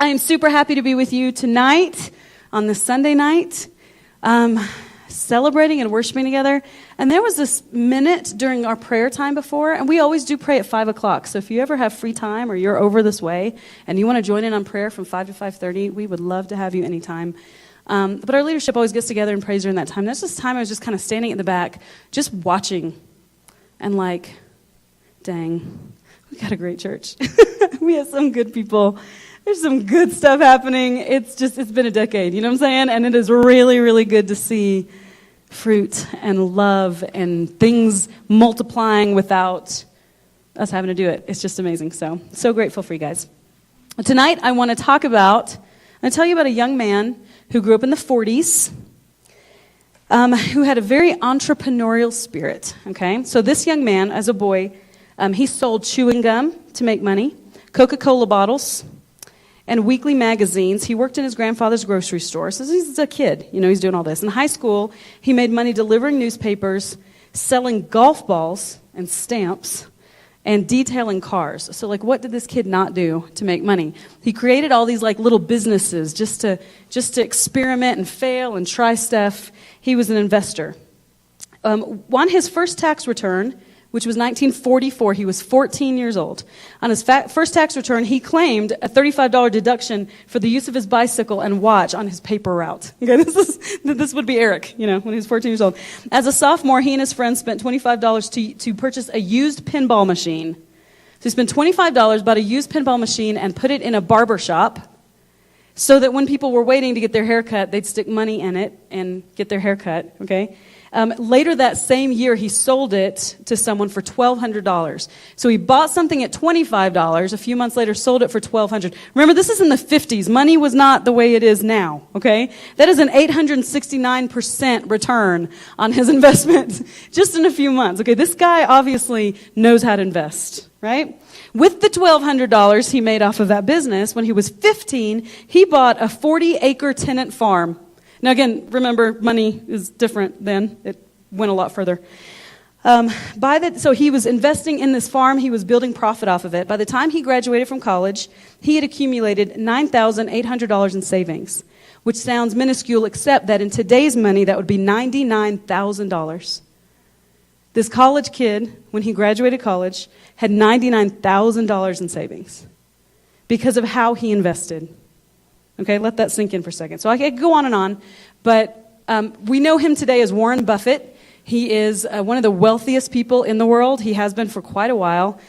I am super happy to be with you tonight on this Sunday night, celebrating and worshiping together. And there was this minute during our prayer time before, and we always do pray at 5 o'clock. So if you ever have free time or you're over this way and you want to join in on prayer from 5 to 5:30, we would love to have you anytime. But our leadership always gets together and prays during that time. There's this time I was just kind of standing at the back, just watching, and like, dang, we got a great church. We have some good people. There's some good stuff happening. It's been a decade, you know what I'm saying? And it is really, really good to see fruit and love and things multiplying without us having to do it. It's just amazing. So grateful for you guys. Tonight, I'm going to tell you about a young man who grew up in the 40s, who had a very entrepreneurial spirit, okay? So this young man, as a boy, he sold chewing gum to make money, Coca-Cola bottles, and weekly magazines. He worked in his grandfather's grocery store. So he's a kid, he's doing all this. In high school, he made money delivering newspapers, selling golf balls and stamps, and detailing cars. So what did this kid not do to make money? He created all these little businesses just to experiment and fail and try stuff. He was an investor. On his first tax return, which was 1944, he was 14 years old. On his first tax return, he claimed a $35 deduction for the use of his bicycle and watch on his paper route. Okay, this would be Eric, when he was 14 years old. As a sophomore, he and his friends spent $25 to purchase a used pinball machine. So he spent $25, bought a used pinball machine, and put it in a barber shop so that when people were waiting to get their hair cut, they'd stick money in it and get their hair cut, okay? Later that same year, he sold it to someone for $1,200. So he bought something at $25. A few months later, sold it for $1,200. Remember, this is in the 50s. Money was not the way it is now, okay? That is an 869% return on his investment just in a few months. Okay, this guy obviously knows how to invest, right? With the $1,200 he made off of that business, when he was 15, he bought a 40-acre tenant farm. Now again, remember, money is different then. It went a lot further. So he was investing in this farm. He was building profit off of it. By the time he graduated from college, he had accumulated $9,800 in savings, which sounds minuscule, except that in today's money, that would be $99,000. This college kid, when he graduated college, had $99,000 in savings because of how he invested. Okay, let that sink in for a second. So I could go on, but we know him today as Warren Buffett. He is one of the wealthiest people in the world. He has been for quite a while.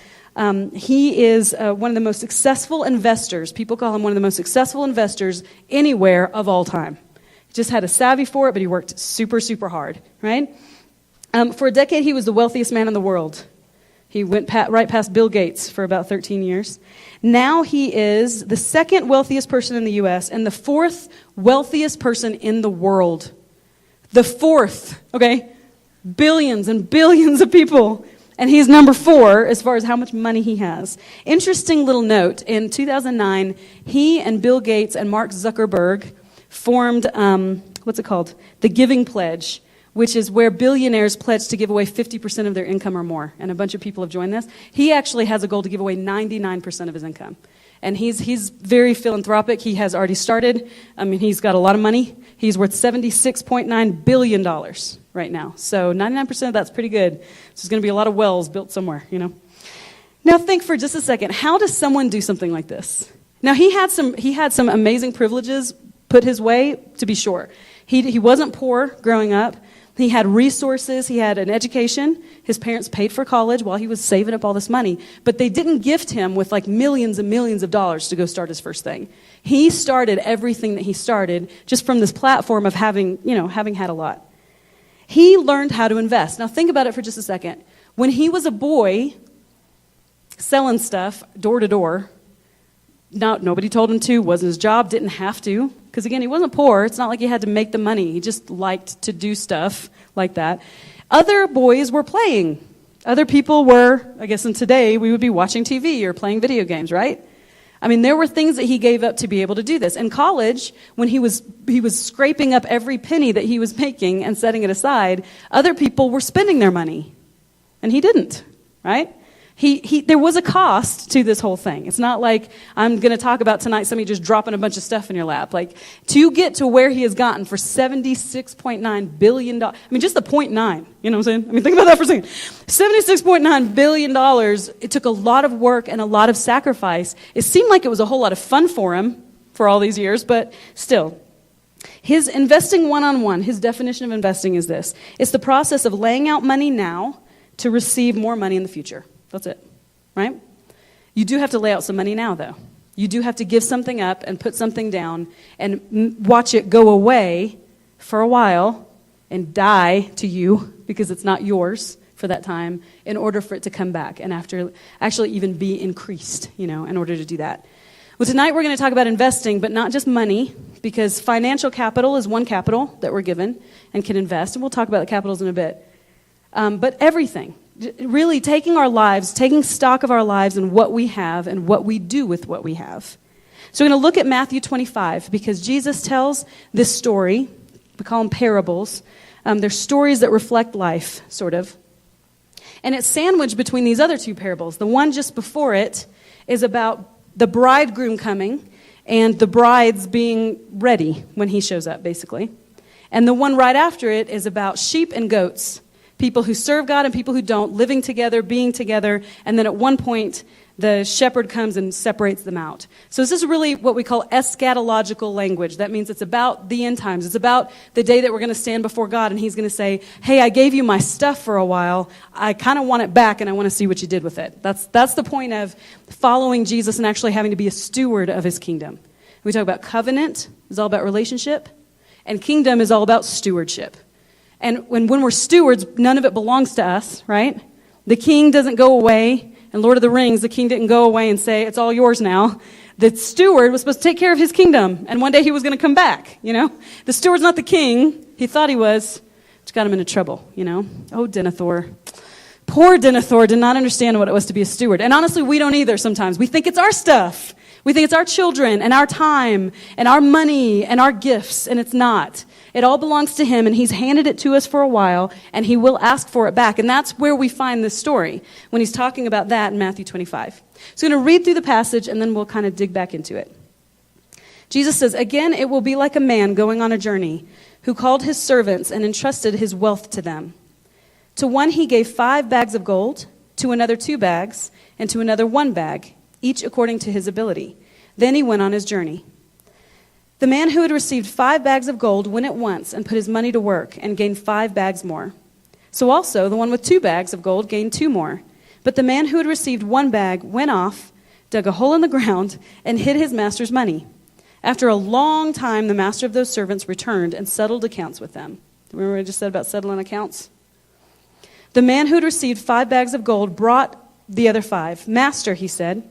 He is one of the most successful investors. People call him one of the most successful investors anywhere of all time. He just had a savvy for it, but he worked super, super hard, right? For a decade, he was the wealthiest man in the world. He went right past Bill Gates for about 13 years. Now he is the second wealthiest person in the U.S. and the fourth wealthiest person in the world. The fourth, okay? Billions and billions of people. And he's number 4 as far as how much money he has. Interesting little note. In 2009, he and Bill Gates and Mark Zuckerberg formed, The Giving Pledge, which is where billionaires pledge to give away 50% of their income or more. And a bunch of people have joined this. He actually has a goal to give away 99% of his income. And he's very philanthropic. He has already started. He's got a lot of money. He's worth $76.9 billion right now. So 99% of that's pretty good. So there's going to be a lot of wells built somewhere, Now think for just a second. How does someone do something like this? Now he had some amazing privileges put his way, to be sure. He wasn't poor growing up. He had resources. He had an education. His parents paid for college while he was saving up all this money. But they didn't gift him with millions and millions of dollars to go start his first thing. He started everything that he started just from this platform of having had a lot. He learned how to invest. Now think about it for just a second. When he was a boy selling stuff door to door, nobody told him to, wasn't his job, didn't have to. Because again, he wasn't poor. It's not like he had to make the money. He just liked to do stuff like that. Other boys were playing. Other people were, I guess in today, we would be watching TV or playing video games, right? There were things that he gave up to be able to do this. In college, when he was scraping up every penny that he was making and setting it aside, other people were spending their money. And he didn't, right? There was a cost to this whole thing. It's not like I'm going to talk about tonight somebody just dropping a bunch of stuff in your lap. Like, to get to where he has gotten for $76.9 billion. I mean, just the 0.9, you know what I'm saying? I mean, think about that for a second. $76.9 billion, it took a lot of work and a lot of sacrifice. It seemed like it was a whole lot of fun for him for all these years, but still. His investing one-on-one, his definition of investing is this. It's the process of laying out money now to receive more money in the future. That's it, right? You do have to lay out some money now, though. You do have to give something up and put something down and watch it go away for a while and die to you because it's not yours for that time in order for it to come back and actually even be increased, in order to do that. Well, tonight we're going to talk about investing, but not just money, because financial capital is one capital that we're given and can invest, and we'll talk about the capitals in a bit. But everything. Really taking our lives, taking stock of our lives and what we have and what we do with what we have. So we're going to look at Matthew 25 because Jesus tells this story. We call them parables. They're stories that reflect life, sort of. And it's sandwiched between these other two parables. The one just before it is about the bridegroom coming and the brides being ready when he shows up, basically. And the one right after it is about sheep and goats. People who serve God and people who don't, living together, being together, and then at one point, the shepherd comes and separates them out. So this is really what we call eschatological language. That means it's about the end times. It's about the day that we're going to stand before God, and he's going to say, hey, I gave you my stuff for a while. I kind of want it back, and I want to see what you did with it. That's the point of following Jesus and actually having to be a steward of his kingdom. We talk about covenant, is all about relationship, and kingdom is all about stewardship. And when we're stewards, none of it belongs to us, right? The king doesn't go away. In Lord of the Rings, the king didn't go away and say, it's all yours now. The steward was supposed to take care of his kingdom, and one day he was going to come back, The steward's not the king. He thought he was, which got him into trouble, Oh, Denethor. Poor Denethor did not understand what it was to be a steward. And honestly, we don't either sometimes. We think it's our stuff. We think it's our children and our time and our money and our gifts, and it's not. It all belongs to him, and he's handed it to us for a while, and he will ask for it back. And that's where we find this story, when he's talking about that in Matthew 25. So I'm going to read through the passage, and then we'll kind of dig back into it. Jesus says, again, it will be like a man going on a journey who called his servants and entrusted his wealth to them. To one he gave 5 bags of gold, to another 2 bags, and to another 1 bag, each according to his ability. Then he went on his journey. The man who had received 5 bags of gold went at once and put his money to work and gained 5 bags more. So also the one with 2 bags of gold gained 2 more. But the man who had received 1 bag went off, dug a hole in the ground, and hid his master's money. After a long time, the master of those servants returned and settled accounts with them. Remember what I just said about settling accounts? The man who had received 5 bags of gold brought the other 5. Master, he said,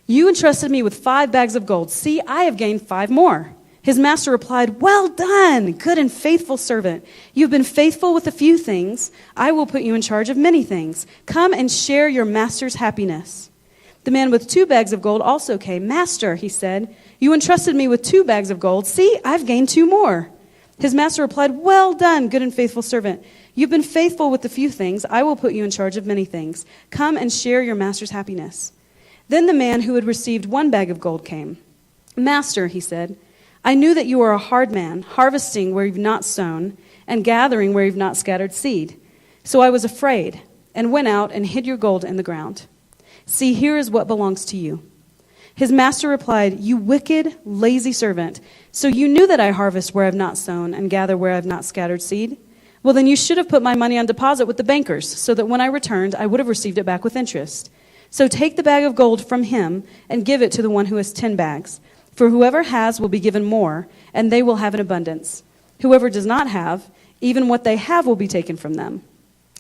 you entrusted me with 5 bags of gold. See, I have gained 5 more. His master replied, well done, good and faithful servant. You have been faithful with a few things. I will put you in charge of many things. Come and share your master's happiness. The man with 2 bags of gold also came. Master, he said, you entrusted me with 2 bags of gold. See, I've gained 2 more. His master replied, well done, good and faithful servant. You've been faithful with a few things. I will put you in charge of many things. Come and share your master's happiness. Then the man who had received 1 bag of gold came. Master, he said, I knew that you are a hard man, harvesting where you've not sown, and gathering where you've not scattered seed. So I was afraid, and went out and hid your gold in the ground. See, here is what belongs to you. His master replied, you wicked, lazy servant. So you knew that I harvest where I have not sown, and gather where I have not scattered seed? Well, then you should have put my money on deposit with the bankers, so that when I returned, I would have received it back with interest. So take the bag of gold from him and give it to the one who has 10 bags. For whoever has will be given more, and they will have an abundance. Whoever does not have, even what they have will be taken from them.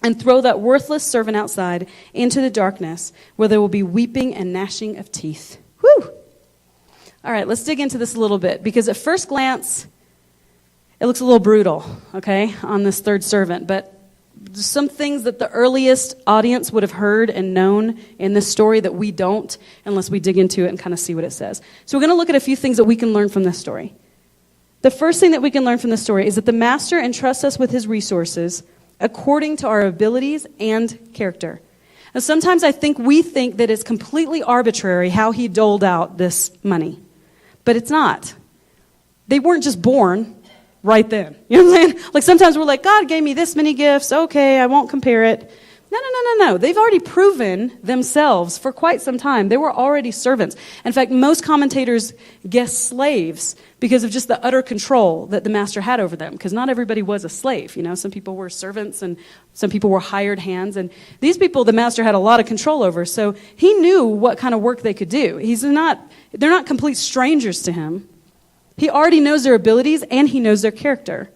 And throw that worthless servant outside into the darkness, where there will be weeping and gnashing of teeth. Whew! All right, let's dig into this a little bit, because at first glance, it looks a little brutal, okay, on this third servant, but some things that the earliest audience would have heard and known in this story that we don't, unless we dig into it and kind of see what it says. So we're going to look at a few things that we can learn from this story. The first thing that we can learn from this story is that the master entrusts us with his resources according to our abilities and character. Now, sometimes we think that it's completely arbitrary how he doled out this money. But it's not. They weren't just born right then. You know what I'm saying? Like sometimes we're like, God gave me this many gifts. Okay, I won't compare it. No. They've already proven themselves for quite some time. They were already servants. In fact, most commentators guess slaves because of just the utter control that the master had over them. Because not everybody was a slave. You know, some people were servants and some people were hired hands. And these people the master had a lot of control over. So he knew what kind of work they could do. They're not complete strangers to him. He already knows their abilities and he knows their character.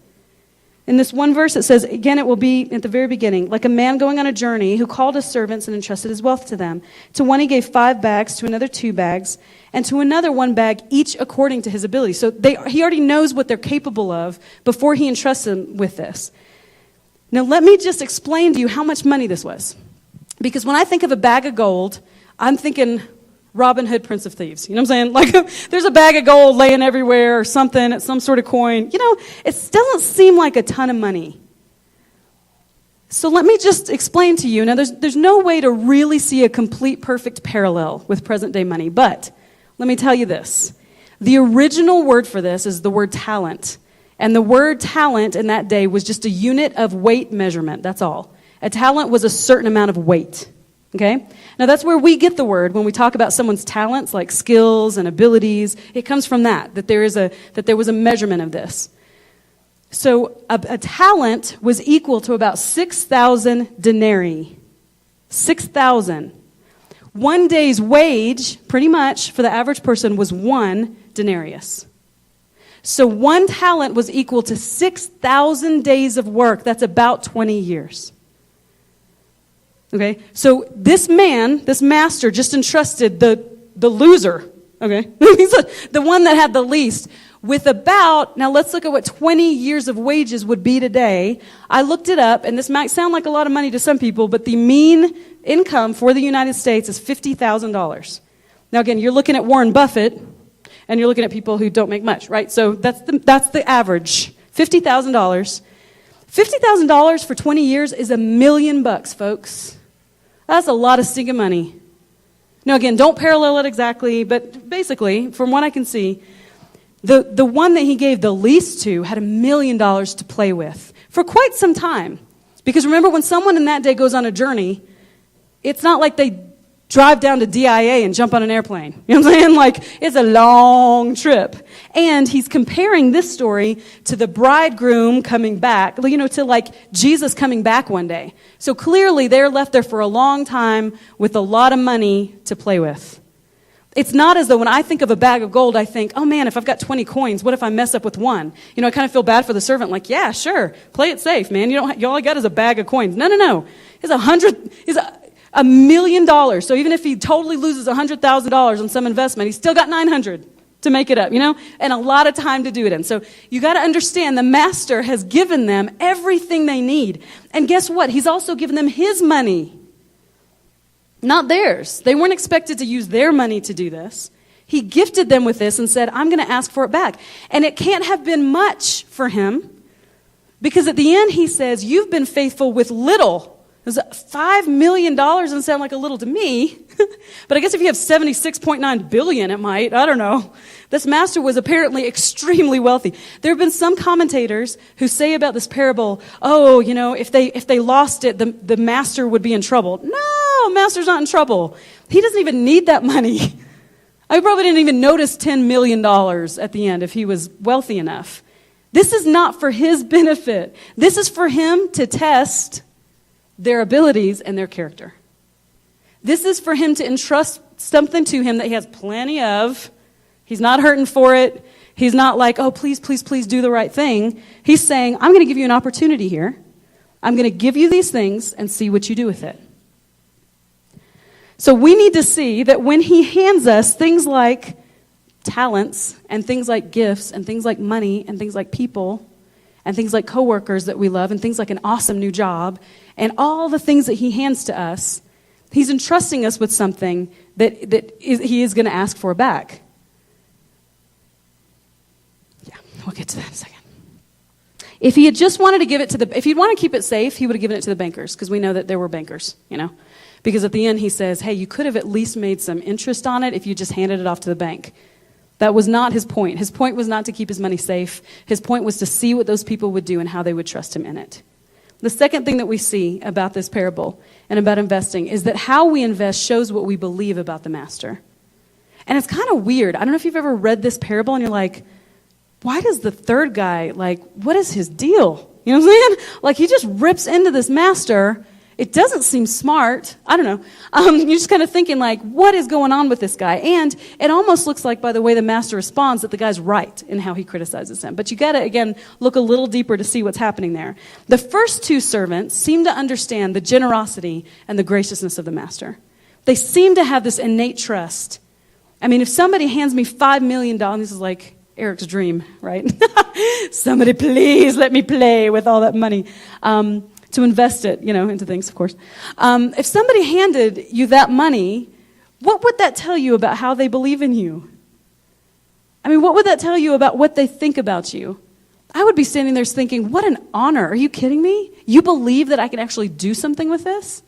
In this one verse, it says, again, it will be at the very beginning, like a man going on a journey who called his servants and entrusted his wealth to them. To one he gave 5 bags, to another 2 bags, and to another 1 bag, each according to his ability. So he already knows what they're capable of before he entrusts them with this. Now, let me just explain to you how much money this was. Because when I think of a bag of gold, I'm thinking Robin Hood, Prince of Thieves. You know what I'm saying? Like, there's a bag of gold laying everywhere or something, it's some sort of coin. You know, it doesn't seem like a ton of money. So let me just explain to you. Now, there's no way to really see a complete, perfect parallel with present-day money. But let me tell you this. The original word for this is the word talent. And the word talent in that day was just a unit of weight measurement. That's all. A talent was a certain amount of weight. Okay? Now that's where we get the word when we talk about someone's talents, like skills and abilities. It comes from that there was a measurement of this. So a talent was equal to about 6,000 denarii. 6,000. One day's wage, pretty much, for the average person was 1 denarius. So 1 talent was equal to 6,000 days of work. That's about 20 years. Okay, so this master just entrusted the loser, okay, the one that had the least, with about, now let's look at what 20 years of wages would be today. I looked it up, and this might sound like a lot of money to some people, but the mean income for the United States is $50,000. Now again, you're looking at Warren Buffett, and you're looking at people who don't make much, right? So that's the average, $50,000. $50,000 for 20 years is $1 million, folks. That's a lot of stinking money. Now, again, don't parallel it exactly, but basically, from what I can see, the one that he gave the least to had $1 million to play with for quite some time. Because remember, when someone in that day goes on a journey, it's not like they drive down to DIA and jump on an airplane. You know what I'm saying? Like, it's a long trip. And he's comparing this story to the bridegroom coming back, you know, to like Jesus coming back one day. So clearly they're left there for a long time with a lot of money to play with. It's not as though when I think of a bag of gold, I think, oh man, if I've got 20 coins, what if I mess up with one? You know, I kind of feel bad for the servant, like, yeah, sure, play it safe, man. You all I got is a bag of coins. No. It's $1 million. So even if he totally loses $100,000 on some investment, he's still got 900 to make it up, you know, and a lot of time to do it in. So you got to understand the master has given them everything they need. And guess what? He's also given them his money, not theirs. They weren't expected to use their money to do this. He gifted them with this and said, I'm going to ask for it back. And it can't have been much for him because at the end he says, you've been faithful with little. Does $5 million doesn't sound like a little to me. But I guess if you have $76.9 billion, it might. I don't know. This master was apparently extremely wealthy. There have been some commentators who say about this parable, oh, you know, if they lost it, the master would be in trouble. No, master's not in trouble. He doesn't even need that money. I probably didn't even notice $10 million at the end if he was wealthy enough. This is not for his benefit. This is for him to test their abilities and their character. This is for him to entrust something to him that he has plenty of. He's not hurting for it. He's not like, oh, please, please, please do the right thing. He's saying, I'm going to give you an opportunity here. I'm going to give you these things and see what you do with it. So we need to see that when he hands us things like talents and things like gifts and things like money and things like people and things like coworkers that we love and things like an awesome new job and all the things that he hands to us, he's entrusting us with something he is going to ask for back. Yeah, we'll get to that in a second. If he had just wanted to give it if he'd want to keep it safe, he would have given it to the bankers because we know that there were bankers, you know. Because at the end he says, hey, you could have at least made some interest on it if you just handed it off to the bank. That was not his point. His point was not to keep his money safe. His point was to see what those people would do and how they would trust him in it. The second thing that we see about this parable and about investing is that how we invest shows what we believe about the master. And it's kind of weird. I don't know if you've ever read this parable and you're like, why does the third guy, what is his deal? You know what I'm saying? Like, he just rips into this master. It doesn't seem smart. I don't know. You're just kind of thinking, what is going on with this guy? And it almost looks like, by the way the master responds, that the guy's right in how he criticizes him. But you got to, again, look a little deeper to see what's happening there. The first two servants seem to understand the generosity and the graciousness of the master. They seem to have this innate trust. I mean, if somebody hands me $5 million, this is like Eric's dream, right? Somebody please let me play with all that money. To invest it, into things, of course. If somebody handed you that money, what would that tell you about how they believe in you? I mean, what would that tell you about what they think about you? I would be standing there thinking, what an honor. Are you kidding me? You believe that I can actually do something with this?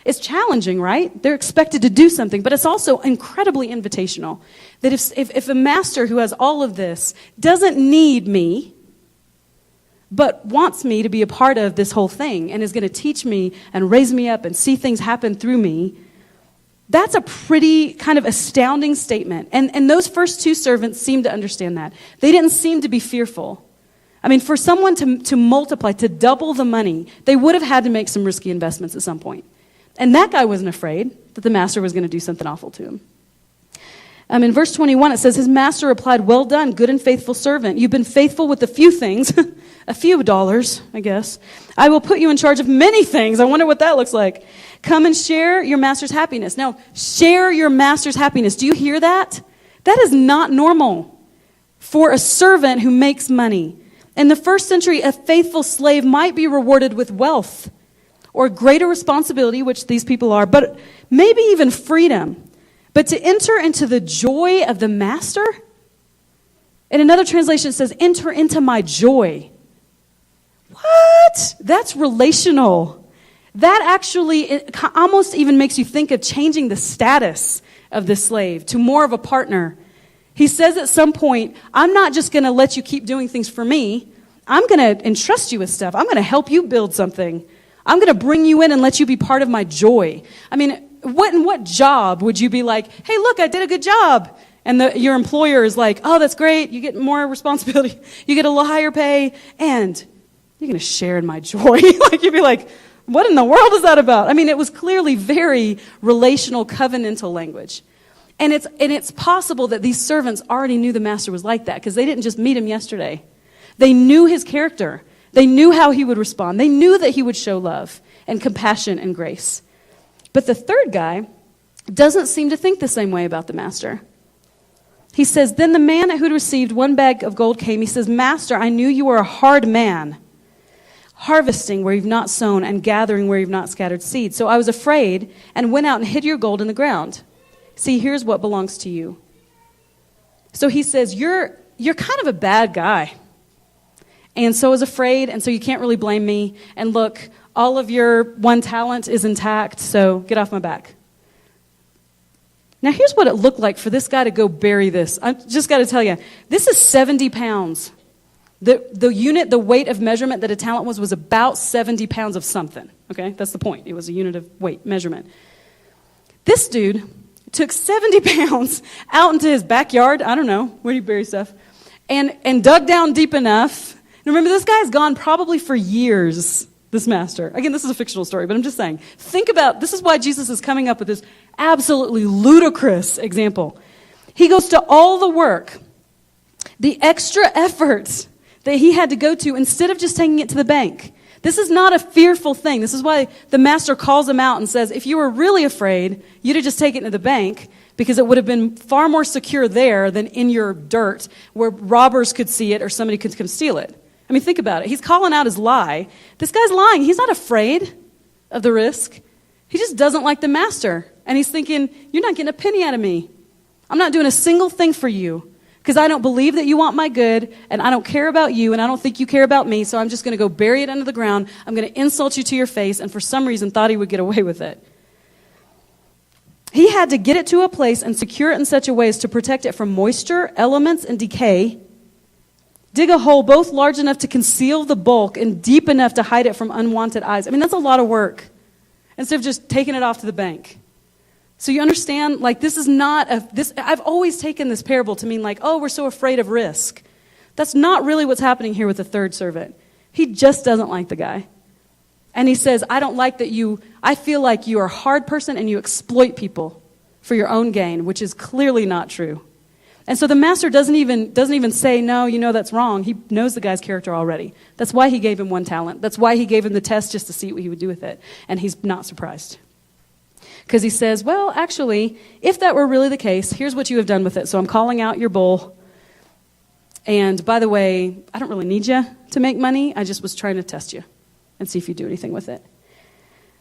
It's challenging, right? They're expected to do something, but it's also incredibly invitational. That if a master who has all of this doesn't need me, but wants me to be a part of this whole thing and is going to teach me and raise me up and see things happen through me, that's a pretty kind of astounding statement. And those first two servants seemed to understand that. They didn't seem to be fearful. I mean, for someone to multiply, to double the money, they would have had to make some risky investments at some point. And that guy wasn't afraid that the master was going to do something awful to him. In verse 21, it says, his master replied, well done, good and faithful servant. You've been faithful with a few things, a few dollars, I guess. I will put you in charge of many things. I wonder what that looks like. Come and share your master's happiness. Now, share your master's happiness. Do you hear that? That is not normal for a servant who makes money. In the first century, a faithful slave might be rewarded with wealth or greater responsibility, which these people are, but maybe even freedom. But to enter into the joy of the master, in another translation it says, enter into my joy. What? That's relational. That actually almost even makes you think of changing the status of the slave to more of a partner. He says at some point, I'm not just going to let you keep doing things for me. I'm going to entrust you with stuff. I'm going to help you build something. I'm going to bring you in and let you be part of my joy. I mean, what job would you be like, hey, look, I did a good job. And your employer is like, oh, that's great. You get more responsibility. You get a little higher pay. And you're going to share in my joy. You'd be like, what in the world is that about? I mean, it was clearly very relational, covenantal language. And it's possible that these servants already knew the master was like that because they didn't just meet him yesterday. They knew his character. They knew how he would respond. They knew that he would show love and compassion and grace. But the third guy doesn't seem to think the same way about the master. He says, then the man who had received 1 bag of gold came. He says, Master, I knew you were a hard man, harvesting where you've not sown and gathering where you've not scattered seed. So I was afraid and went out and hid your gold in the ground. See, here's what belongs to you. So he says, you're kind of a bad guy. And so I was afraid, and so you can't really blame me. And look, all of your one talent is intact, so get off my back. Now, here's what it looked like for this guy to go bury this. I just got to tell you, this is 70 pounds. The weight of measurement that a talent was about 70 pounds of something. Okay, that's the point. It was a unit of weight measurement. This dude took 70 pounds out into his backyard. I don't know, where do you bury stuff? And dug down deep enough. Now remember, this guy's gone probably for years, this master. Again, this is a fictional story, but I'm just saying. Think about, this is why Jesus is coming up with this absolutely ludicrous example. He goes to all the work, the extra efforts that he had to go to instead of just taking it to the bank. This is not a fearful thing. This is why the master calls him out and says, if you were really afraid, you'd have just taken it to the bank because it would have been far more secure there than in your dirt where robbers could see it or somebody could come steal it. I mean, think about it. He's calling out his lie. This guy's lying. He's not afraid of the risk. He just doesn't like the master. And he's thinking, you're not getting a penny out of me. I'm not doing a single thing for you because I don't believe that you want my good, and I don't care about you, and I don't think you care about me, so I'm just going to go bury it under the ground. I'm going to insult you to your face, and for some reason thought he would get away with it. He had to get it to a place and secure it in such a way as to protect it from moisture, elements, and decay. Dig a hole both large enough to conceal the bulk and deep enough to hide it from unwanted eyes. I mean, that's a lot of work. Instead of just taking it off to the bank. So you understand, like, this is not I've always taken this parable to mean like, oh, we're so afraid of risk. That's not really what's happening here with the third servant. He just doesn't like the guy. And he says, I feel like you are a hard person and you exploit people for your own gain, which is clearly not true. And so the master doesn't even say, no, that's wrong. He knows the guy's character already. That's why he gave him 1 talent. That's why he gave him the test just to see what he would do with it. And he's not surprised. Because he says, well, actually, if that were really the case, here's what you have done with it. So I'm calling out your bull. And by the way, I don't really need you to make money. I just was trying to test you and see if you do anything with it.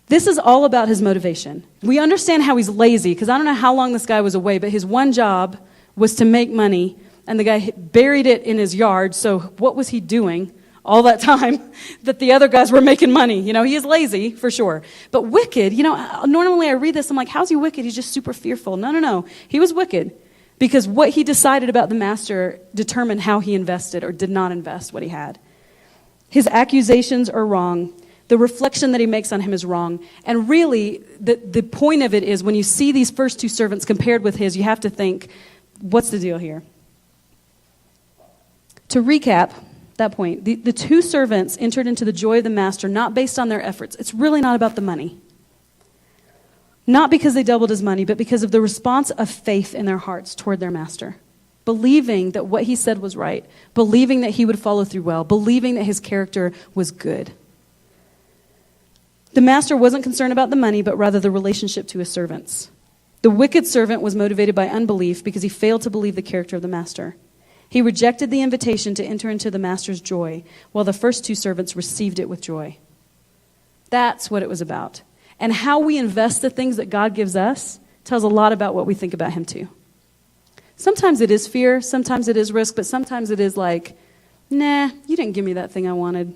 This is all about his motivation. We understand how he's lazy, because I don't know how long this guy was away, but his one job was to make money, and the guy buried it in his yard. So what was he doing all that time that the other guys were making money? He is lazy, for sure. But wicked, normally I read this, I'm like, how's he wicked? He's just super fearful. No. He was wicked because what he decided about the master determined how he invested or did not invest what he had. His accusations are wrong. The reflection that he makes on him is wrong. And really, the point of it is when you see these first 2 servants compared with his, you have to think, what's the deal here? To recap that point, the 2 servants entered into the joy of the master not based on their efforts. It's really not about the money. Not because they doubled his money, but because of the response of faith in their hearts toward their master. Believing that what he said was right. Believing that he would follow through well. Believing that his character was good. The master wasn't concerned about the money, but rather the relationship to his servants. The wicked servant was motivated by unbelief because he failed to believe the character of the master. He rejected the invitation to enter into the master's joy, while the first 2 servants received it with joy. That's what it was about. And how we invest the things that God gives us tells a lot about what we think about him too. Sometimes it is fear, sometimes it is risk, but sometimes it is like, nah, you didn't give me that thing I wanted.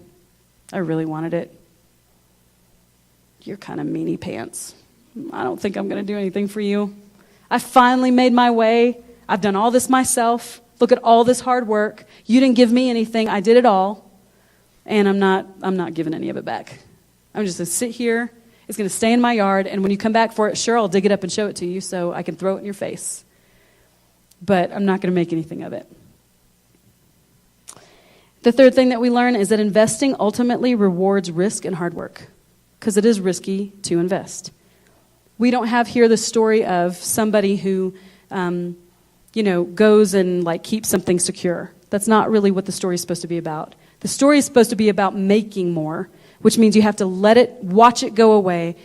I really wanted it. You're kind of meanie pants. I don't think I'm going to do anything for you. I finally made my way. I've done all this myself. Look at all this hard work. You didn't give me anything. I did it all. And I'm not giving any of it back. I'm just going to sit here. It's going to stay in my yard. And when you come back for it, sure, I'll dig it up and show it to you so I can throw it in your face. But I'm not going to make anything of it. The third thing that we learn is that investing ultimately rewards risk and hard work. Because it is risky to invest. We don't have here the story of somebody who, goes and keeps something secure. That's not really what the story is supposed to be about. The story is supposed to be about making more, which means you have to watch it go away,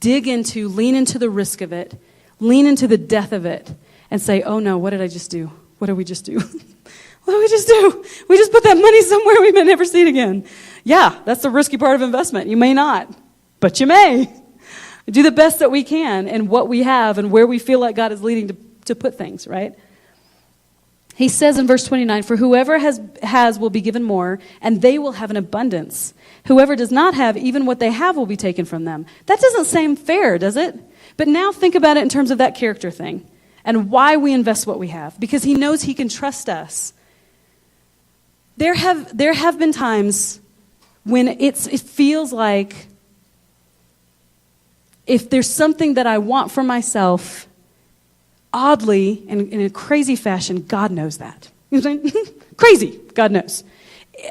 lean into the risk of it, lean into the death of it, and say, oh no, what did I just do? What did we just do? What did we just do? We just put that money somewhere we may never see it again. Yeah, that's the risky part of investment. You may not, but you may. Do the best that we can in what we have and where we feel like God is leading to put things, right? He says in verse 29, for whoever has will be given more, and they will have an abundance. Whoever does not have, even what they have will be taken from them. That doesn't seem fair, does it? But now think about it in terms of that character thing and why we invest what we have. Because he knows he can trust us. There have been times when it feels like if there's something that I want for myself, oddly, and in a crazy fashion, God knows that. You know what I'm saying? Crazy, God knows.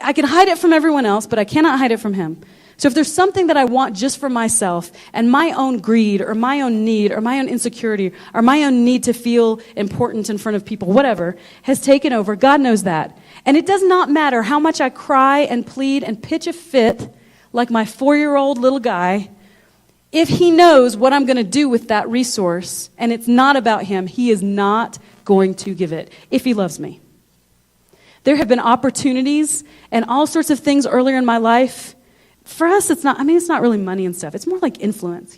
I can hide it from everyone else, but I cannot hide it from him. So if there's something that I want just for myself, and my own greed, or my own need, or my own insecurity, or my own need to feel important in front of people, whatever, has taken over, God knows that. And it does not matter how much I cry and plead and pitch a fit like my 4-year-old little guy. If he knows what I'm going to do with that resource, and it's not about him, he is not going to give it, if he loves me. There have been opportunities and all sorts of things earlier in my life. For us, it's not really money and stuff. It's more like influence,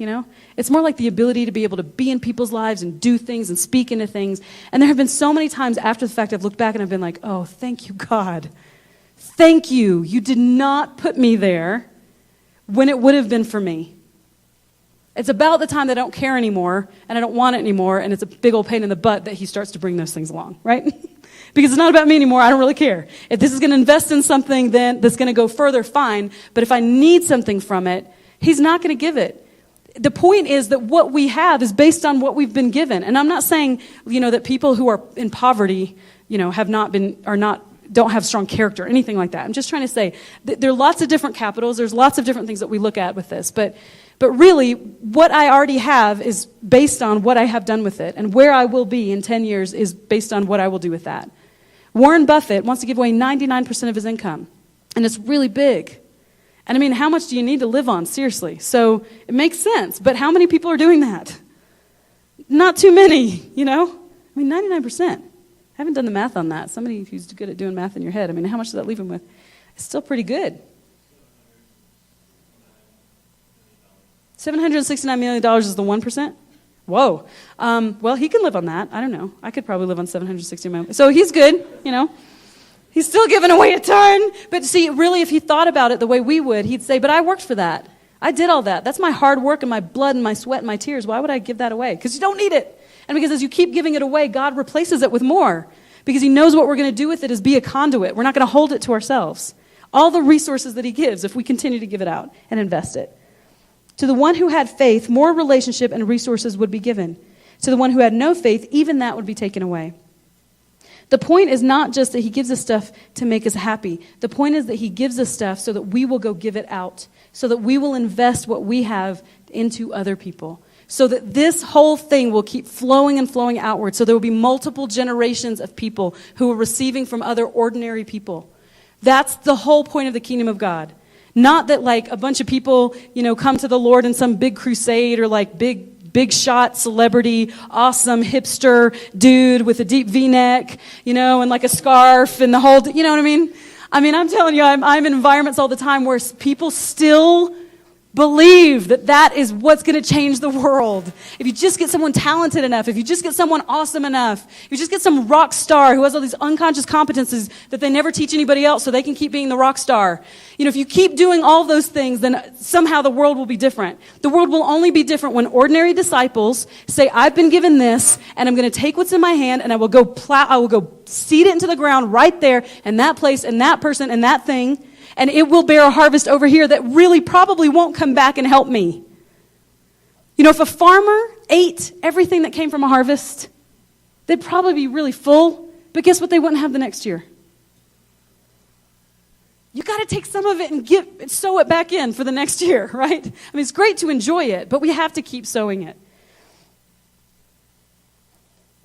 It's more like the ability to be able to be in people's lives and do things and speak into things. And there have been so many times after the fact I've looked back and I've been like, oh, thank you, God. Thank you. You did not put me there when it would have been for me. It's about the time that I don't care anymore, and I don't want it anymore, and it's a big old pain in the butt that he starts to bring those things along, right? Because it's not about me anymore, I don't really care. If this is going to invest in something then that's going to go further, fine. But if I need something from it, he's not going to give it. The point is that what we have is based on what we've been given. And I'm not saying, that people who are in poverty, don't have strong character, or anything like that. I'm just trying to say that there are lots of different capitals. There's lots of different things that we look at with this. But really, what I already have is based on what I have done with it. And where I will be in 10 years is based on what I will do with that. Warren Buffett wants to give away 99% of his income. And it's really big. And I mean, how much do you need to live on? Seriously. So it makes sense. But how many people are doing that? Not too many, I mean, 99%. I haven't done the math on that. Somebody who's good at doing math in your head. I mean, how much does that leave him with? It's still pretty good. $769 million is the 1%? Whoa. Well, he can live on that. I don't know. I could probably live on $760 million. So he's good, He's still giving away a ton. But see, really, if he thought about it the way we would, he'd say, but I worked for that. I did all that. That's my hard work and my blood and my sweat and my tears. Why would I give that away? Because you don't need it. And because as you keep giving it away, God replaces it with more. Because he knows what we're going to do with it is be a conduit. We're not going to hold it to ourselves. All the resources that he gives, if we continue to give it out and invest it. To the one who had faith, more relationship and resources would be given. To the one who had no faith, even that would be taken away. The point is not just that he gives us stuff to make us happy. The point is that he gives us stuff so that we will go give it out, so that we will invest what we have into other people, so that this whole thing will keep flowing and flowing outward, so there will be multiple generations of people who are receiving from other ordinary people. That's the whole point of the kingdom of God. Not that like a bunch of people, come to the Lord in some big crusade or like big shot celebrity, awesome hipster dude with a deep V-neck, and like a scarf and the whole, you know what I mean? I mean, I'm telling you, I'm in environments all the time where people still believe that is what's going to change the world. If you just get someone talented enough, if you just get someone awesome enough, if you just get some rock star who has all these unconscious competencies that they never teach anybody else so they can keep being the rock star. If you keep doing all those things, then somehow the world will be different. The world will only be different when ordinary disciples say, I've been given this, and I'm going to take what's in my hand, and I will go seed it into the ground right there, in that place, and that person, and that thing, and it will bear a harvest over here that really probably won't come back and help me. If a farmer ate everything that came from a harvest, they'd probably be really full, but guess what they wouldn't have the next year? You got to take some of it and sow it back in for the next year, right? I mean, it's great to enjoy it, but we have to keep sowing it.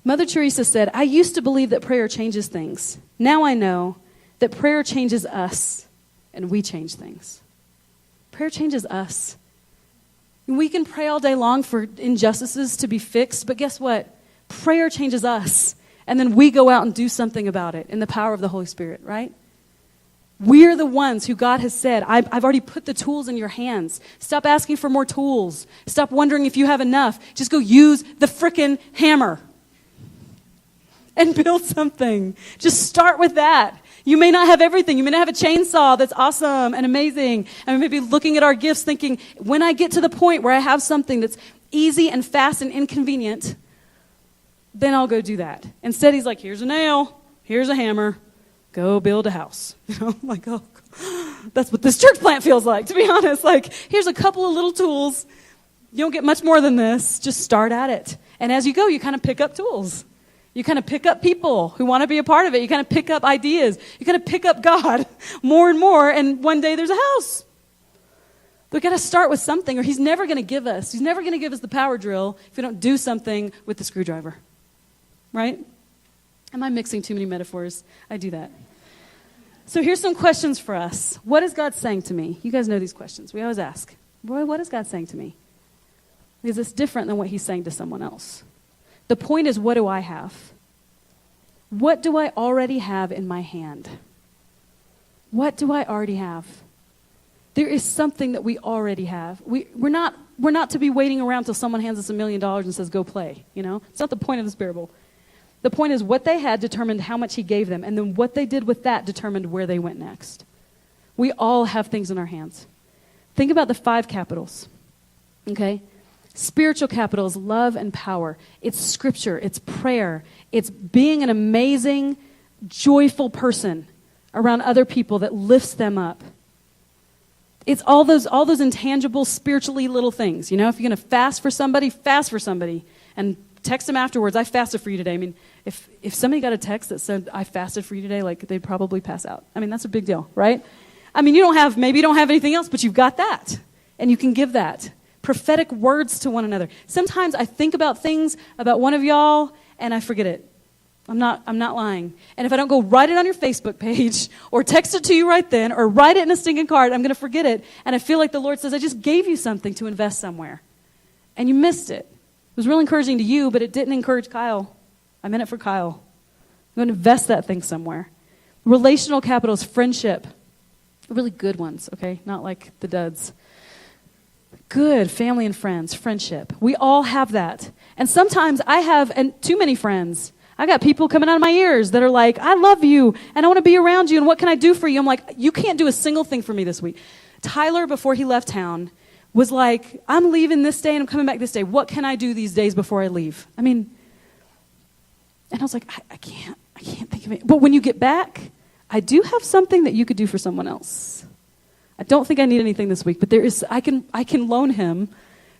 Mother Teresa said, I used to believe that prayer changes things. Now I know that prayer changes us, and we change things. Prayer changes us. We can pray all day long for injustices to be fixed, but guess what? Prayer changes us, and then we go out and do something about it in the power of the Holy Spirit, right? We're the ones who God has said, I've already put the tools in your hands. Stop asking for more tools. Stop wondering if you have enough. Just go use the frickin' hammer and build something. Just start with that. You may not have everything. You may not have a chainsaw that's awesome and amazing. And maybe looking at our gifts thinking, when I get to the point where I have something that's easy and fast and inconvenient, then I'll go do that. Instead, he's like, here's a nail, here's a hammer, go build a house. Like, oh, that's what this church plant feels like, to be honest. Like, here's a couple of little tools. You don't get much more than this. Just start at it. And as you go, you kind of pick up tools. You kind of pick up people who want to be a part of it. You kind of pick up ideas. You kind of pick up God more and more, and one day there's a house. We've got to start with something, or he's never going to give us. He's never going to give us the power drill if we don't do something with the screwdriver. Right? Am I mixing too many metaphors? I do that. So here's some questions for us. What is God saying to me? You guys know these questions. We always ask, boy, what is God saying to me? Because it's different than what he's saying to someone else. The point is, what do I have? What do I already have in my hand? What do I already have? There is something that we already have. We're not to be waiting around till someone hands us $1 million and says, go play. It's not the point of this parable. The point is, what they had determined how much he gave them, and then what they did with that determined where they went next. We all have things in our hands. Think about the 5 capitals, okay? Spiritual capital is love and power. It's scripture. It's prayer. It's being an amazing, joyful person around other people that lifts them up. It's all those intangible, spiritually little things. You know, if you're going to fast for somebody, and text them afterwards. I fasted for you today. I mean, if somebody got a text that said, I fasted for you today, like, they'd probably pass out. I mean, that's a big deal, right? I mean, maybe you don't have anything else, but you've got that. And you can give that. Prophetic words to one another. Sometimes I think about things about one of y'all, and I forget it. I'm not lying. And if I don't go write it on your Facebook page, or text it to you right then, or write it in a stinking card, I'm going to forget it. And I feel like the Lord says, I just gave you something to invest somewhere. And you missed it. It was real encouraging to you, but it didn't encourage Kyle. I meant it for Kyle. I'm going to invest that thing somewhere. Relational capital is friendship. Really good ones, okay? Not like the duds. Good family and friends, friendship. We all have that. And sometimes I have too many friends. I got people coming out of my ears that are like, I love you, and I want to be around you, and what can I do for you? I'm like, you can't do a single thing for me this week. Tyler, before he left town, was like, I'm leaving this day and I'm coming back this day. What can I do these days before I leave? I mean, and I was like, I can't think of it. But when you get back, I do have something that you could do for someone else. I don't think I need anything this week, but I can loan him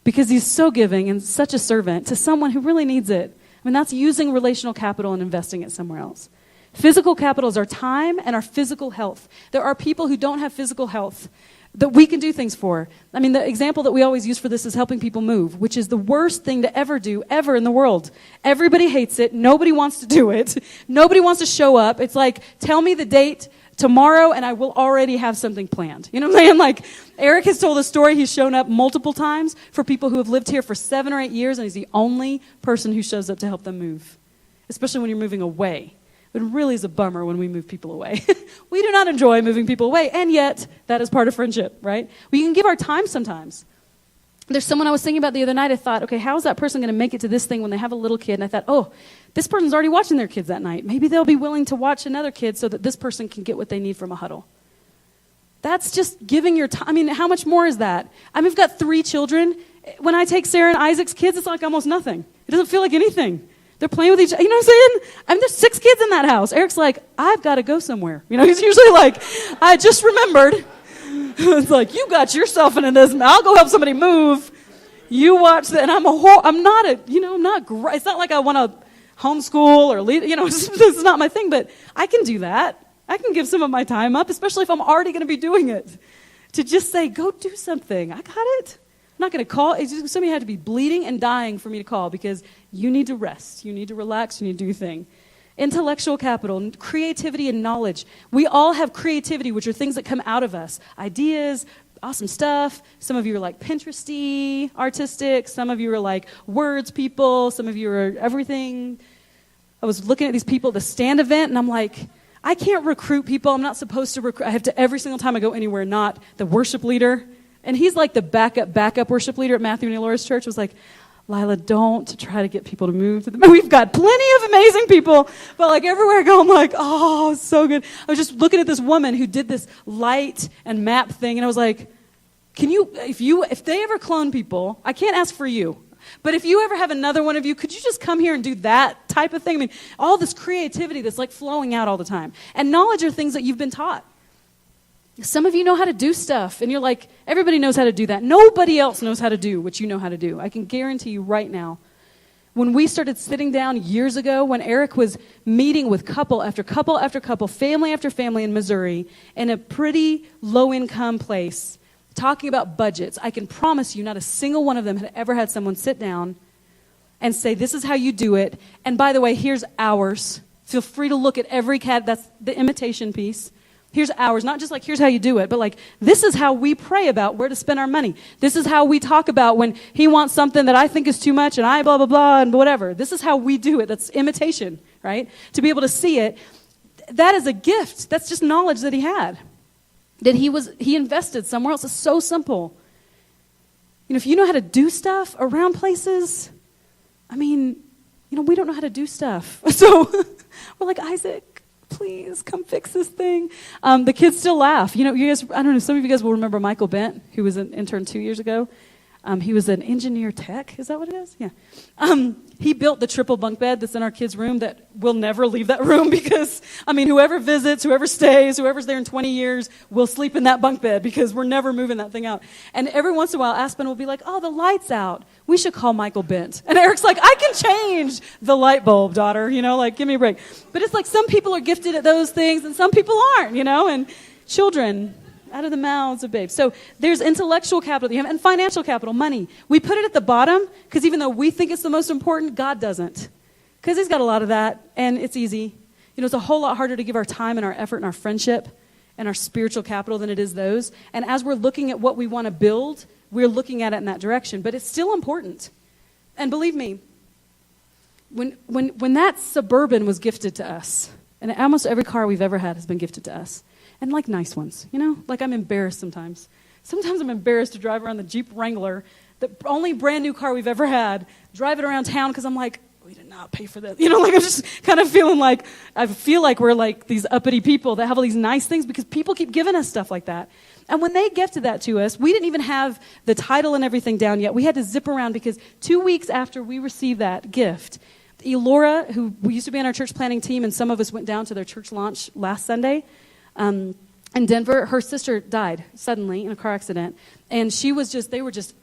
because he's so giving and such a servant to someone who really needs it. I mean, that's using relational capital and investing it somewhere else. Physical capital is our time and our physical health. There are people who don't have physical health that we can do things for. I mean, the example that we always use for this is helping people move, which is the worst thing to ever do, ever in the world. Everybody hates it. Nobody wants to do it. Nobody wants to show up. It's like, tell me the date tomorrow and I will already have something planned. You know what I'm saying? Like, Eric has told a story. He's shown up multiple times for people who have lived here for 7 or 8 years, and he's the only person who shows up to help them move, especially when you're moving away. It really is a bummer when we move people away. We do not enjoy moving people away, and yet that is part of friendship, right? We can give our time sometimes. There's someone I was thinking about the other night. I thought, okay, how is that person going to make it to this thing when they have a little kid? And I thought, oh, this person's already watching their kids that night. Maybe they'll be willing to watch another kid so that this person can get what they need from a huddle. That's just giving your time. I mean, how much more is that? I mean, we've got 3 children. When I take Sarah and Isaac's kids, it's like almost nothing. It doesn't feel like anything. They're playing with each other. You know what I'm saying? I mean, there's 6 kids in that house. Eric's like, I've got to go somewhere. You know, he's usually like, I just remembered. It's like, you got yourself into this. I'll go help somebody move. You watch that. And I'm not great. It's not like I want to homeschool or lead. You know, this is not my thing. But I can do that. I can give some of my time up, especially if I'm already going to be doing it. To just say, go do something. I got it. I'm not going to call. Somebody had to be bleeding and dying for me to call because you need to rest. You need to relax. You need to do your thing. Intellectual capital, creativity and knowledge. We all have creativity, which are things that come out of us. Ideas, awesome stuff. Some of you are like Pinteresty, artistic. Some of you are like words people. Some of you are everything. I was looking at these people at the stand event, and I'm like, I can't recruit people. I'm not supposed to recruit. I have to every single time I go anywhere, not the worship leader. And he's like the backup worship leader at Matthew and Elora's church. Was like, Leila, don't try to get people to move to the. We've got plenty of amazing people, but like everywhere I go, I'm like, oh, so good. I was just looking at this woman who did this light and map thing, and I was like, if they ever clone people, I can't ask for you, but if you ever have another one of you, could you just come here and do that type of thing? I mean, all this creativity that's like flowing out all the time, and knowledge are things that you've been taught. Some of you know how to do stuff, and you're like, everybody knows how to do that. Nobody else knows how to do what you know how to do. I can guarantee you right now. When we started sitting down years ago, when Eric was meeting with couple after couple after couple, family after family in Missouri, in a pretty low-income place, talking about budgets, I can promise you not a single one of them had ever had someone sit down and say, this is how you do it, and by the way, here's ours. Feel free to look at every cat. That's the imitation piece. Here's ours, not just like, here's how you do it, but like, this is how we pray about where to spend our money. This is how we talk about when he wants something that I think is too much and I blah, blah, blah, and whatever. This is how we do it. That's imitation, right? To be able to see it, that is a gift. That's just knowledge that he had. That he invested somewhere else. It's so simple. You know, if you know how to do stuff around places, I mean, you know, we don't know how to do stuff. So we're like, Isaac, please come fix this thing. The kids still laugh. You know, you guys, I don't know, some of you guys will remember Michael Bent, who was an intern 2 years ago. He was an engineer tech. Is that what it is? Yeah. He built the triple bunk bed that's in our kids' room that will never leave that room because, whoever visits, whoever stays, whoever's there in 20 years will sleep in that bunk bed because we're never moving that thing out. And every once in a while, Aspen will be like, oh, the light's out. We should call Michael Bent. And Eric's like, I can change the light bulb, daughter. Give me a break. But it's like some people are gifted at those things and some people aren't, and children out of the mouths of babes. So there's intellectual capital that you have and financial capital, money. We put it at the bottom because even though we think it's the most important, God doesn't. Because he's got a lot of that and it's easy. It's a whole lot harder to give our time and our effort and our friendship and our spiritual capital than it is those. And as we're looking at what we want to build, we're looking at it in that direction. But it's still important. And believe me, when that Suburban was gifted to us, and almost every car we've ever had has been gifted to us, and like nice ones, like I'm embarrassed sometimes. Sometimes I'm embarrassed to drive around the Jeep Wrangler, the only brand new car we've ever had, drive it around town because I'm like, we did not pay for this. I'm just kind of feeling like, I feel like we're like these uppity people that have all these nice things because people keep giving us stuff like that. And when they gifted that to us, we didn't even have the title and everything down yet. We had to zip around because 2 weeks after we received that gift, Elora, who used to be on our church planning team, and some of us went down to their church launch last Sunday, in Denver, her sister died suddenly in a car accident. And they were just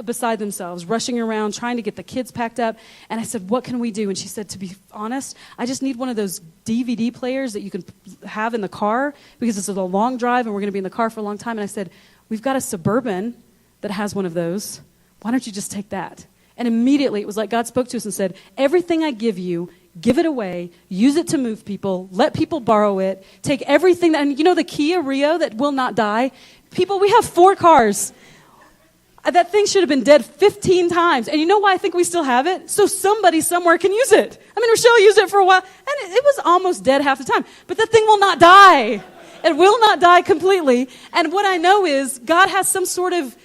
beside themselves, rushing around, trying to get the kids packed up. And I said, what can we do? And she said, to be honest, I just need one of those DVD players that you can have in the car because it's a long drive and we're going to be in the car for a long time. And I said, we've got a Suburban that has one of those. Why don't you just take that? And immediately it was like God spoke to us and said, everything I give you, give it away, use it to move people, let people borrow it, take everything and the Kia Rio that will not die? People, we have 4 cars. That thing should have been dead 15 times. And you know why I think we still have it? So somebody somewhere can use it. Rochelle used it for a while, and it was almost dead half the time. But the thing will not die. It will not die completely. And what I know is God has some sort of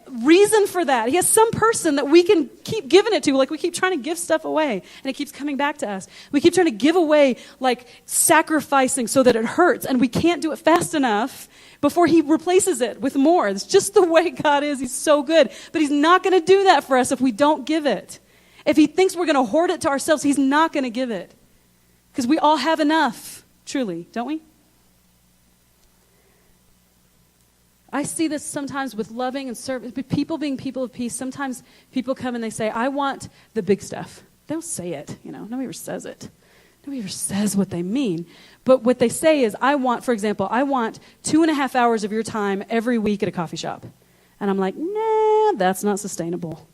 reason for that. He has some person that we can keep giving it to. Like we keep trying to give stuff away and it keeps coming back to us. We keep trying to give away, like sacrificing so that it hurts, and we can't do it fast enough before he replaces it with more. It's just the way God is. He's so good. But he's not going to do that for us if we don't give it. If he thinks we're going to hoard it to ourselves, he's not going to give it. Because we all have enough, truly, don't we? I see this sometimes with loving and serving, people being people of peace. Sometimes people come and they say, I want the big stuff. They don't say it, Nobody ever says it. Nobody ever says what they mean. But what they say is, for example, I want 2.5 hours of your time every week at a coffee shop. And I'm like, nah, that's not sustainable.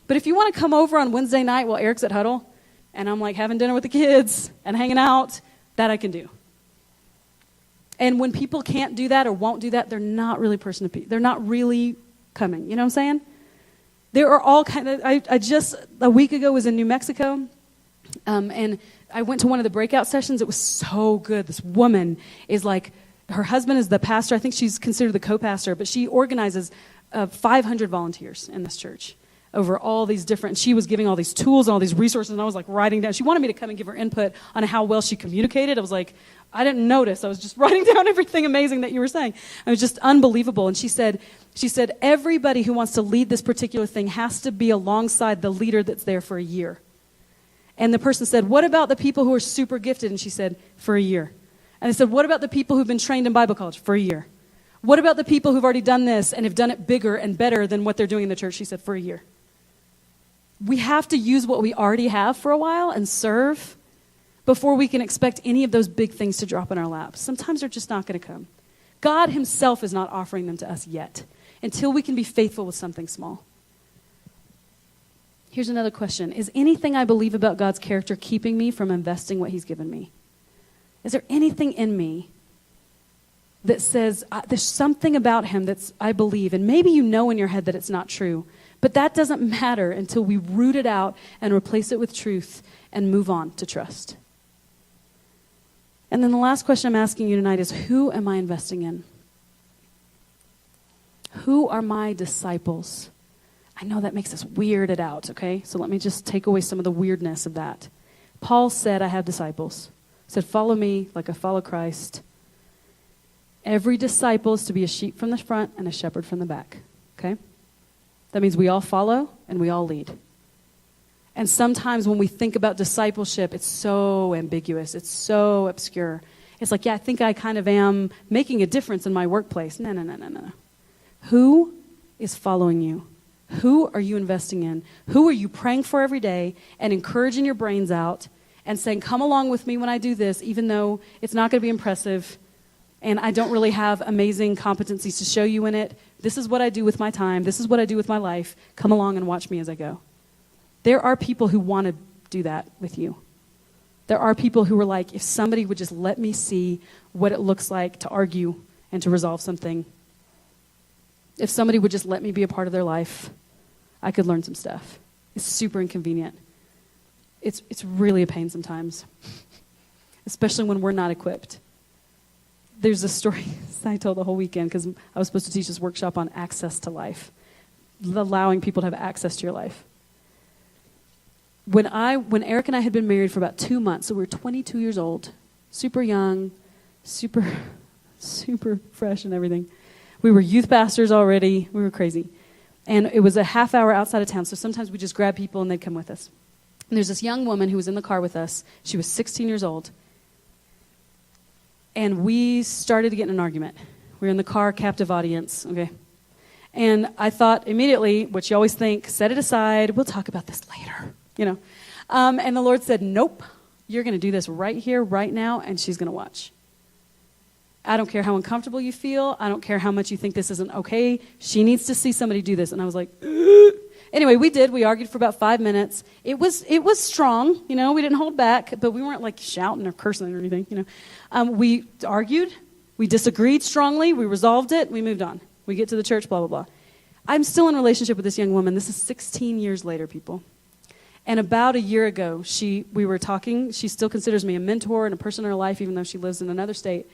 But if you want to come over on Wednesday night while Eric's at Huddle, and I'm like having dinner with the kids and hanging out, that I can do. And when people can't do that or won't do that, they're not really person of peace. They're not really coming. You know what I'm saying? There are all kind of. I just a week ago was in New Mexico, and I went to one of the breakout sessions. It was so good. This woman is like, her husband is the pastor. I think she's considered the co-pastor, but she organizes 500 volunteers in this church over all these different, she was giving all these tools and all these resources, and I was like writing down. She wanted me to come and give her input on how well she communicated. I was like, I didn't notice. I was just writing down everything amazing that you were saying. It was just unbelievable. And she said, everybody who wants to lead this particular thing has to be alongside the leader that's there for a year. And the person said, what about the people who are super gifted? And she said, for a year. And I said, what about the people who've been trained in Bible college? For a year. What about the people who've already done this and have done it bigger and better than what they're doing in the church? She said, for a year. We have to use what we already have for a while and serve before we can expect any of those big things to drop in our laps. Sometimes they're just not going to come. God himself is not offering them to us yet until we can be faithful with something small. Here's another question. Is anything I believe about God's character keeping me from investing what he's given me? Is there anything in me that says there's something about him that's I believe, and maybe you know in your head that it's not true, but that doesn't matter until we root it out and replace it with truth and move on to trust. And then the last question I'm asking you tonight is, who am I investing in? Who are my disciples? I know that makes us weirded out, okay? So let me just take away some of the weirdness of that. Paul said, I have disciples. He said, follow me like I follow Christ. Every disciple is to be a sheep from the front and a shepherd from the back, okay? That means we all follow and we all lead. And sometimes when we think about discipleship, it's so ambiguous. It's so obscure. It's like, yeah, I think I kind of am making a difference in my workplace. No. Who is following you? Who are you investing in? Who are you praying for every day and encouraging your brains out and saying, come along with me when I do this, even though it's not going to be impressive and I don't really have amazing competencies to show you in it. This is what I do with my time. This is what I do with my life. Come along and watch me as I go. There are people who want to do that with you. There are people who are like, if somebody would just let me see what it looks like to argue and to resolve something, if somebody would just let me be a part of their life, I could learn some stuff. It's super inconvenient. It's really a pain sometimes, especially when we're not equipped. There's a story I told the whole weekend because I was supposed to teach this workshop on access to life, allowing people to have access to your life. When Eric and I had been married for about 2 months, so we were 22 years old, super young, super fresh and everything. We were youth pastors already. We were crazy. And it was a half hour outside of town, so sometimes we just grab people and they'd come with us. And there's this young woman who was in the car with us. She was 16 years old. And we started to get in an argument. We were in the car, captive audience, okay? And I thought immediately, what you always think, set it aside, we'll talk about this later. And the Lord said, nope, you're going to do this right here, right now, and she's going to watch. I don't care how uncomfortable you feel. I don't care how much you think this isn't okay. She needs to see somebody do this. And I was like, ugh. Anyway, we did. We argued for about 5 minutes. It was strong, we didn't hold back, but we weren't like shouting or cursing or anything, We argued. We disagreed strongly. We resolved it. We moved on. We get to the church, blah, blah, blah. I'm still in a relationship with this young woman. This is 16 years later, people. And about a year ago, we were talking. She still considers me a mentor and a person in her life, even though she lives in another state.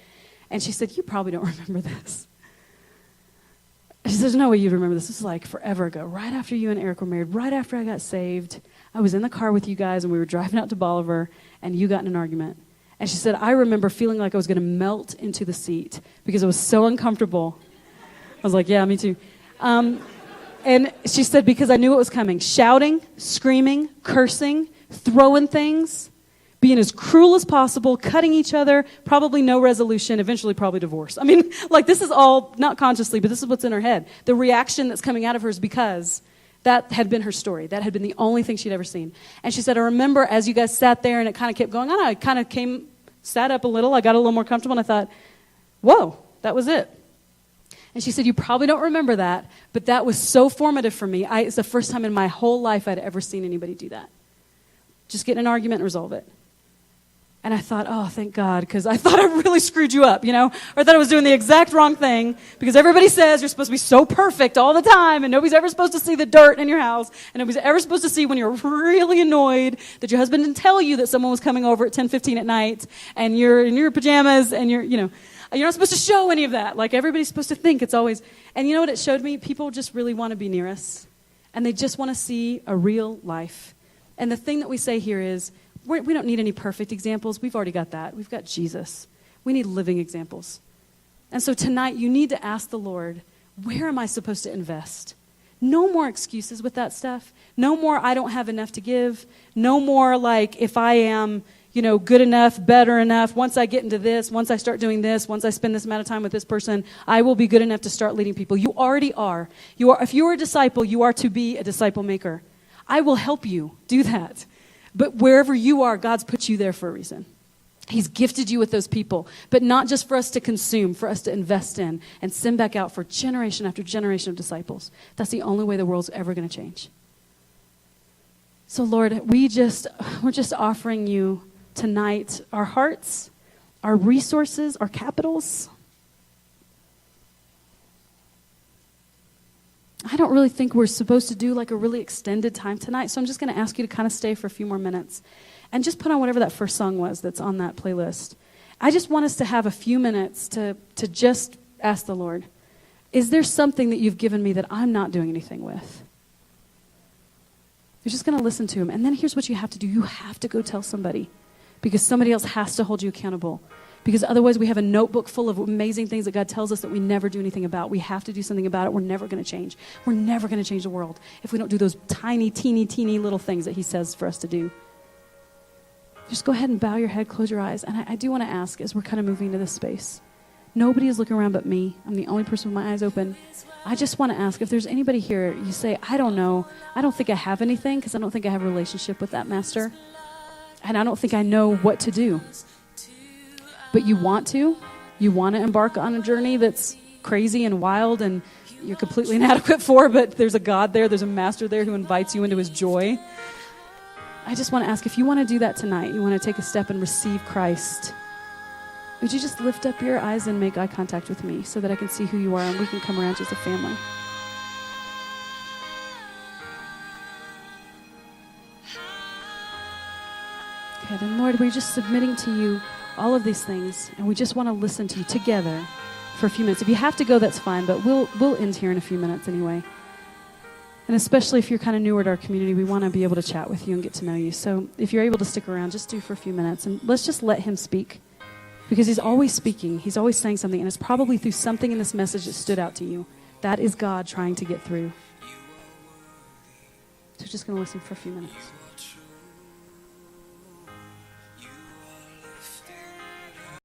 And she said, you probably don't remember this. She said, there's no way you'd remember this. This is like forever ago, right after you and Eric were married, right after I got saved. I was in the car with you guys, and we were driving out to Bolivar, and you got in an argument. And she said, I remember feeling like I was going to melt into the seat because it was so uncomfortable. I was like, yeah, me too. And she said, because I knew what was coming. Shouting, screaming, cursing, throwing things, being as cruel as possible, cutting each other, probably no resolution, eventually probably divorce. I mean, like this is all, not consciously, but this is what's in her head. The reaction that's coming out of her is because that had been her story. That had been the only thing she'd ever seen. And she said, I remember as you guys sat there and it kind of kept going on, I kind of sat up a little, I got a little more comfortable, and I thought, whoa, that was it. And she said, you probably don't remember that, but that was so formative for me. It's the first time in my whole life I'd ever seen anybody do that. Just get in an argument and resolve it. And I thought, oh, thank God, because I thought I really screwed you up, or I thought I was doing the exact wrong thing, because everybody says you're supposed to be so perfect all the time, and nobody's ever supposed to see the dirt in your house, and nobody's ever supposed to see when you're really annoyed that your husband didn't tell you that someone was coming over at 10:15 at night, and you're in your pajamas, and you're not supposed to show any of that. Like, everybody's supposed to think it's always... And you know what it showed me? People just really want to be near us. And they just want to see a real life. And the thing that we say here is, we don't need any perfect examples. We've already got that. We've got Jesus. We need living examples. And so tonight, you need to ask the Lord, where am I supposed to invest? No more excuses with that stuff. No more, I don't have enough to give. No more like, if I am... good enough, better enough. Once I get into this, once I start doing this, once I spend this amount of time with this person, I will be good enough to start leading people. You already are. If you are a disciple, you are to be a disciple maker. I will help you do that. But wherever you are, God's put you there for a reason. He's gifted you with those people, but not just for us to consume, for us to invest in and send back out for generation after generation of disciples. That's the only way the world's ever going to change. So Lord, we're just offering you tonight our hearts, our resources, our capitals. I don't really think we're supposed to do like a really extended time tonight, so I'm just going to ask you to kind of stay for a few more minutes and just put on whatever that first song was that's on that playlist. I just want us to have a few minutes to just ask the Lord, is there something that you've given me that I'm not doing anything with? You're just going to listen to him, and then here's what you have to do. You have to go tell somebody, because somebody else has to hold you accountable. Because otherwise we have a notebook full of amazing things that God tells us that we never do anything about. We have to do something about it. We're never going to change. We're never going to change the world if we don't do those tiny, teeny little things that he says for us to do. Just go ahead and bow your head, close your eyes. And I do want to ask, as we're kind of moving into this space, nobody is looking around but me. I'm the only person with my eyes open. I just want to ask, if there's anybody here, you say, I don't know. I don't think I have anything because I don't think I have a relationship with that master. And I don't think I know what to do. But you want to. You want to embark on a journey that's crazy and wild and you're completely inadequate for, but there's a God there, there's a master there who invites you into his joy. I just want to ask, if you want to do that tonight, you want to take a step and receive Christ, would you just lift up your eyes and make eye contact with me so that I can see who you are and we can come around you as a family? Okay, then Lord, we're just submitting to you all of these things, and we just want to listen to you together for a few minutes. If you have to go, that's fine, but we'll end here in a few minutes anyway. And especially if you're kind of newer to our community, we want to be able to chat with you and get to know you. So if you're able to stick around, just do for a few minutes. And let's just let him speak. Because he's always speaking. He's always saying something. And it's probably through something in this message that stood out to you. That is God trying to get through. So just going to listen for a few minutes.